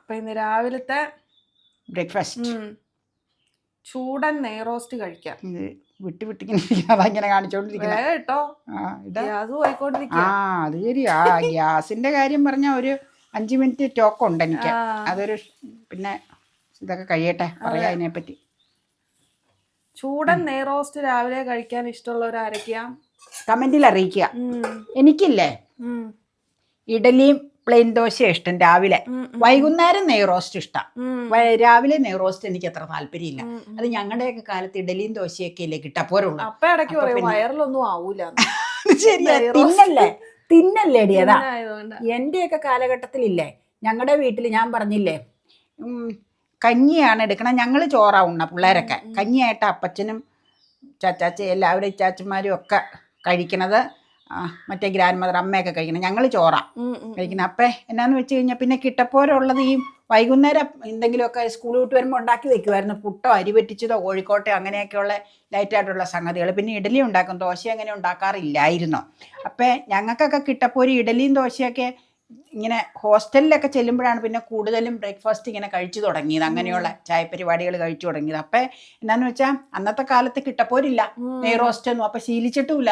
അപ്പൊ ഇന്ന് രാവിലത്തെ ബ്രേക്ക്ഫാസ്റ്റ് ചൂടൻ നെയ്റോസ്റ്റ് കഴിക്കാം. അതങ്ങനെ കാണിച്ചോണ്ടിരിക്കുന്നത് കേട്ടോ. ഗ്യാസ് പോയിക്കൊണ്ടിരിക്കുക. അത് ശരിയാ. ഗ്യാസിന്റെ കാര്യം പറഞ്ഞ ഒരു 5 മിനിറ്റ് ടോക്കുണ്ട് എനിക്ക്. അതൊരു പിന്നെ ഇതൊക്കെ കഴിയട്ടെ പറയാ അതിനെപ്പറ്റി. ചൂടൻ നെയ്റോസ്റ്റ് രാവിലെ കഴിക്കാൻ ഇഷ്ടമുള്ളവർ ആരൊക്കെയാ കമന്റിൽ അറിയിക്കുക. എനിക്കില്ലേ ഇഡലിയും പ്ലെയിൻ ദോശ ഇഷ്ടം രാവിലെ. വൈകുന്നേരം നെയ്റോസ്റ്റ് ഇഷ്ടം. രാവിലെ നെയ്റോസ്റ്റ് എനിക്ക് അത്ര താല്പര്യമില്ല. അത് ഞങ്ങളുടെയൊക്കെ കാലത്ത് ഇഡലിയും ദോശയൊക്കെ ഇല്ലേ കിട്ടപ്പോരുള്ളൂ. അപ്പൊ ഇടയ്ക്ക് പറയും വയറിലൊന്നും ആവൂല. ശരിയാ. തിന്നല്ലേടി. അതാ എന്റെയൊക്കെ കാലഘട്ടത്തിലില്ലേ ഞങ്ങളുടെ വീട്ടിൽ ഞാൻ പറഞ്ഞില്ലേ കഞ്ഞിയാണ് എടുക്കണം. ഞങ്ങൾ ചോറാ ഉണ്ണ പിള്ളേരൊക്കെ. കഞ്ഞിയായിട്ട് അപ്പച്ചനും ചാച്ചാച്ച എല്ലാവരും ചാച്ചന്മാരും ഒക്കെ കഴിക്കണത്. മറ്റേ ഗ്രാൻഡ് മദർ അമ്മയൊക്കെ കഴിക്കണം. ഞങ്ങൾ ചോറാ കഴിക്കുന്നത്. അപ്പം എന്നാന്ന് വെച്ച് കഴിഞ്ഞാൽ പിന്നെ കിട്ടപ്പോരുള്ളത് ഈ വൈകുന്നേരം എന്തെങ്കിലുമൊക്കെ സ്കൂൾ വിട്ട് വരുമ്പോൾ ഉണ്ടാക്കി വെക്കുമായിരുന്നു. പുട്ടോ അരി പറ്റിച്ചതോ കോഴിക്കോട്ടെ അങ്ങനെയൊക്കെയുള്ള ലൈറ്റായിട്ടുള്ള സംഗതികൾ. പിന്നെ ഇഡലി ഉണ്ടാക്കും. ദോശ അങ്ങനെ ഉണ്ടാക്കാറില്ലായിരുന്നു. അപ്പം ഞങ്ങൾക്കൊക്കെ കിട്ടപ്പോര് ഇഡലിയും ദോശയൊക്കെ ഇങ്ങനെ ഹോസ്റ്റലിലൊക്കെ ചെല്ലുമ്പോഴാണ് പിന്നെ കൂടുതലും ബ്രേക്ക്ഫാസ്റ്റ് ഇങ്ങനെ കഴിച്ചു തുടങ്ങിയത്. അങ്ങനെയുള്ള ചായപരിപാടികൾ കഴിച്ചു തുടങ്ങിയത്. അപ്പം എന്നാന്ന് വെച്ചാൽ അന്നത്തെ കാലത്ത് കിട്ടപ്പോരില്ല നെയ്റോസ്റ്റ് ഒന്നും. അപ്പം ശീലിച്ചിട്ടുമില്ല.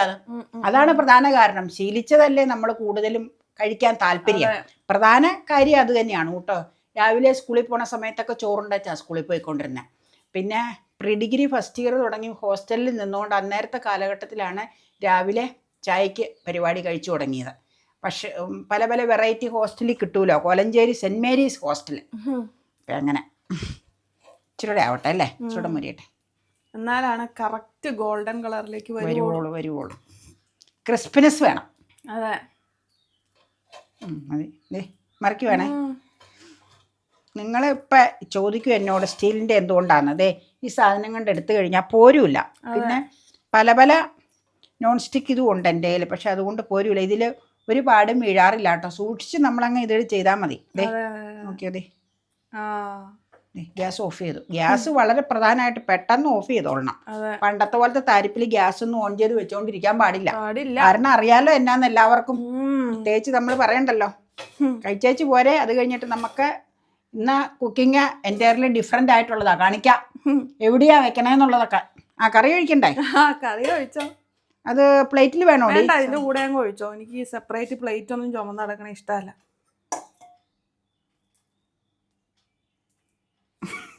അതാണ് പ്രധാന കാരണം. ശീലിച്ചതല്ലേ നമ്മൾ കൂടുതലും കഴിക്കാൻ താല്പര്യം. പ്രധാന കാര്യം അത് തന്നെയാണ് കേട്ടോ. രാവിലെ സ്കൂളിൽ പോണ സമയത്തൊക്കെ ചോറുണ്ടാച്ചാ സ്കൂളിൽ പോയിക്കൊണ്ടിരുന്നത്. പിന്നെ പ്രീ ഡിഗ്രി ഫസ്റ്റ് ഇയർ തുടങ്ങി ഹോസ്റ്റലിൽ നിന്നുകൊണ്ട് അന്നേരത്തെ കാലഘട്ടത്തിലാണ് രാവിലെ ചായക്ക് പരിപാടി കഴിച്ചു തുടങ്ങിയത്. പക്ഷെ പല പല വെറൈറ്റി ഹോസ്റ്റലിൽ കിട്ടൂലോ. Kolenchery saint Mary's hostel. അപ്പം അങ്ങനെ ഇച്ചിരി ആവട്ടെ അല്ലേ, ഇച്ചിരി മുരിയട്ടെ, എന്നാലാണ് കറക്റ്റ് ഗോൾഡൻ കളറിലേക്ക് വരുവോളൂ. ക്രിസ്പിനെസ് വേണം. അതെ മതി. മറക്കി വേണേ. നിങ്ങളിപ്പോൾ ചോദിക്കും എന്നോട് സ്റ്റീലിൻ്റെ എന്തുകൊണ്ടാണ്. അതെ ഈ സാധനം കൊണ്ട് എടുത്തു കഴിഞ്ഞാൽ പോരുമില്ല. പിന്നെ പല പല നോൺ സ്റ്റിക്ക് ഇതും ഉണ്ട് എൻ്റെ കയ്യിൽ. പക്ഷെ അതുകൊണ്ട് പോരുമില്ല. ഇതിൽ ഒരുപാടും വീഴാറില്ല കേട്ടോ. സൂക്ഷിച്ച് നമ്മളങ്ങ് ഇത് ചെയ്താൽ മതി. നോക്കിയതേ ഗ്യാസ് ഓഫ് ചെയ്തു. ഗ്യാസ് വളരെ പ്രധാനമായിട്ട് പെട്ടെന്ന് ഓഫ് ചെയ്തോളണം. പണ്ടത്തെ പോലത്തെ താരിപ്പിൽ ഗ്യാസ് ഒന്നും ഓൺ ചെയ്ത് വെച്ചോണ്ടിരിക്കാൻ പാടില്ല. കാരണം അറിയാലോ എന്നാന്ന് എല്ലാവർക്കും. പ്രത്യേകിച്ച് നമ്മൾ പറയണ്ടല്ലോ. കഴിച്ചേച്ച് പോരെ. അത് കഴിഞ്ഞിട്ട് നമുക്ക് ഇന്ന് കുക്കിംഗ് എൻ്റയർലി ഡിഫറെൻ്റ് ആയിട്ടുള്ളതാ കാണിക്കാം. എവിടെയാ വെക്കണേന്നുള്ളതൊക്കെ. കറി കഴിക്കണ്ടേ? കറി കഴിച്ചോ. അത് പ്ലേറ്റിൽ വേണോ? അതിന്റെ കൂടെ അങ്ങ് ഒഴിച്ചോ. എനിക്ക് ഈ സെപ്പറേറ്റ് പ്ലേറ്റ് ഒന്നും ചുമന്ന് നടക്കണ ഇഷ്ടമല്ല.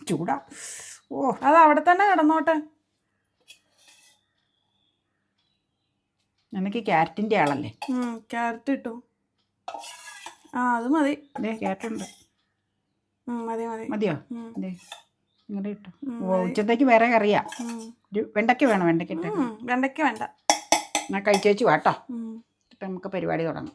ചൂടാ. അത് അവിടെ തന്നെ കിടന്നോട്ടെ. എനിക്ക് ക്യാരറ്റിന്റെ ആളല്ലേ. ക്യാരറ്റ് ഇട്ടോ. അത് മതി. ക്യാരറ്റ് ഉണ്ട്. മതിയോ? ഇങ്ങോട്ട് ഇട്ടോ. ഉച്ചത്തേക്ക് വേറെ കറിയാ. വെണ്ടയ്ക്ക വേണം. വെണ്ടയ്ക്ക വേണ്ട. വെണ്ടയ്ക്ക വേണ്ട. ഞാൻ കഴിച്ചേച്ചു വാട്ടോ. നമുക്ക് പരിപാടി തുടങ്ങാം.